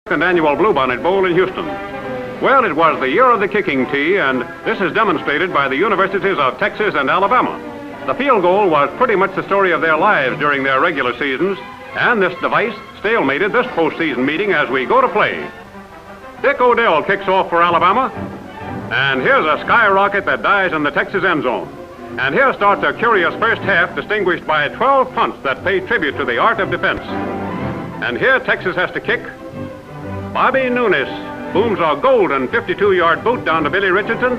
second annual Bluebonnet Bowl in Houston. Well, it was the year of the kicking tee, and this is demonstrated by the universities of Texas and Alabama. The field goal was pretty much the story of their lives during their regular seasons, and this device stalemated this postseason meeting as we go to play. Dick Odell kicks off for Alabama, and here's a skyrocket that dies in the Texas end zone. And here starts a curious first half distinguished by 12 punts that pay tribute to the art of defense. And here Texas has to kick. Bobby Nunes booms a golden 52-yard boot down to Billy Richardson.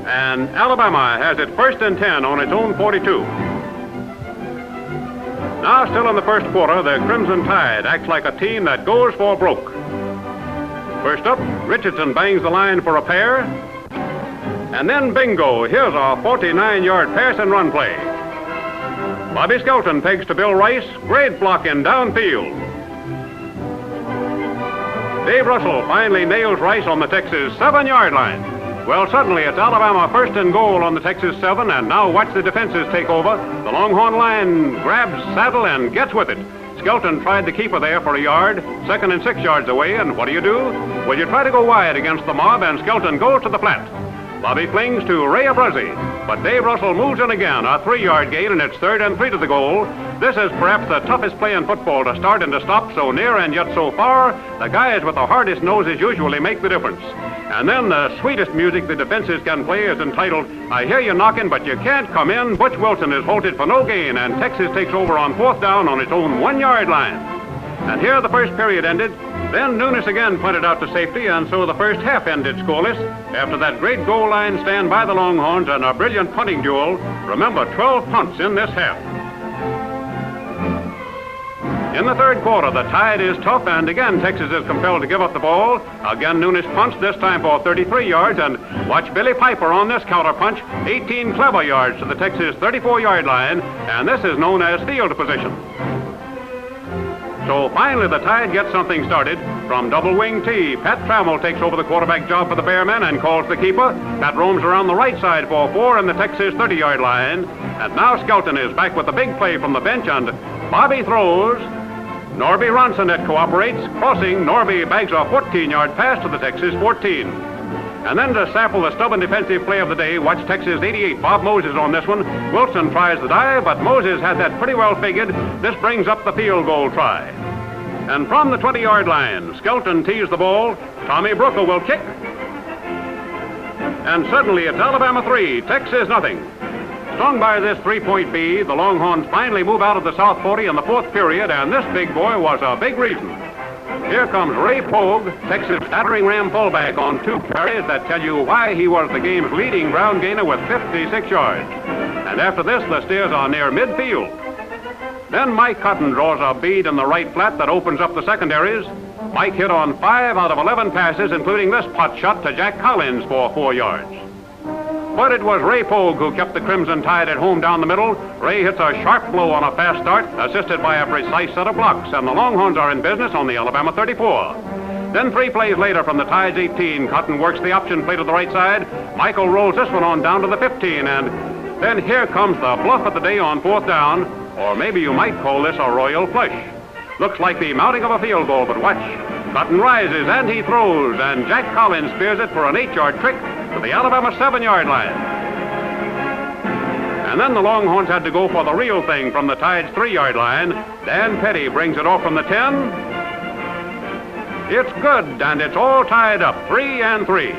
And Alabama has it 1st and 10 on its own 42. Now, still in the first quarter, the Crimson Tide acts like a team that goes for broke. First up, Richardson bangs the line for a pair. And then bingo, here's a 49-yard pass and run play. Bobby Skelton pegs to Bill Rice, great blocking downfield. Dave Russell finally nails Rice on the Texas 7-yard line. Well, suddenly it's Alabama 1st and goal on the Texas 7, and now watch the defenses take over. The Longhorn line grabs saddle and gets with it. Skelton tried the keeper there for a yard, 2nd and 6 yards away, and what do? Well, you try to go wide against the mob, and Skelton goes to the flat. Bobby flings to Ray Abruzzi, but Dave Russell moves in again, a 3-yard gain, and it's 3rd and 3 to the goal. This is perhaps the toughest play in football, to start and to stop so near and yet so far. The guys with the hardest noses usually make the difference. And then the sweetest music the defenses can play is entitled, I Hear You Knocking, But You Can't Come In. Butch Wilson is halted for no gain, and Texas takes over on 4th down on its own 1-yard line. And here the first period ended. Then Nunes again punted out to safety, and so the first half ended scoreless. After that great goal line stand by the Longhorns and a brilliant punting duel. Remember, 12 punts in this half. In the third quarter, the Tide is tough, and again Texas is compelled to give up the ball. Again Nunes punts, this time for 33 yards, and watch Billy Piper on this counter punch, 18 clever yards to the Texas 34-yard line, and this is known as field position. So finally the Tide gets something started. From double wing tee, Pat Trammell takes over the quarterback job for the Bearmen and calls the keeper. Pat roams around the right side for 4 in the Texas 30-yard line. And now Skelton is back with the big play from the bench, and Bobby throws. Norby Ronsonet cooperates. Crossing, Norby bags a 14-yard pass to the Texas 14. And then to sample the stubborn defensive play of the day, watch Texas 88, Bob Moses on this one. Wilson tries the dive, but Moses had that pretty well figured. This brings up the field goal try. And from the 20-yard line, Skelton tees the ball. Tommy Brooker will kick. And suddenly it's Alabama 3, Texas nothing. Stung by this 3-point B, the Longhorns finally move out of the South 40 in the 4th period, and this big boy was a big reason. Here comes Ray Pogue, Texas battering ram fullback, on 2 carries that tell you why he was the game's leading ground gainer with 56 yards. And after this, the Steers are near midfield. Then Mike Cotton draws a bead in the right flat that opens up the secondaries. Mike hit on 5 out of 11 passes, including this pot shot to Jack Collins for 4 yards. But it was Ray Pogue who kept the Crimson Tide at home down the middle. Ray hits a sharp blow on a fast start, assisted by a precise set of blocks, and the Longhorns are in business on the Alabama 34. Then 3 plays later from the Tide's 18, Cotton works the option play to the right side. Michael rolls this one on down to the 15, and then here comes the bluff of the day on 4th down, or maybe you might call this a royal flush. Looks like the mounting of a field goal, but watch. Cotton rises and he throws, and Jack Collins spears it for an 8-yard trick to the Alabama 7-yard line. And then the Longhorns had to go for the real thing from the Tide's 3-yard line. Dan Petty brings it off from the 10. It's good, and it's all tied up, 3 and 3.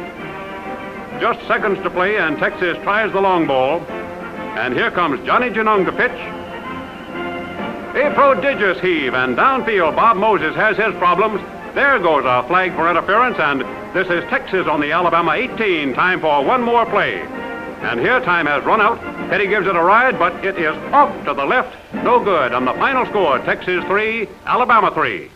Just seconds to play, and Texas tries the long ball. And here comes Johnny Genung to pitch. A prodigious heave, and downfield Bob Moses has his problems. There goes a flag for interference, and this is Texas on the Alabama 18. Time for one more play. And here time has run out. Petty gives it a ride, but it is off to the left. No good. And the final score, Texas 3, Alabama 3.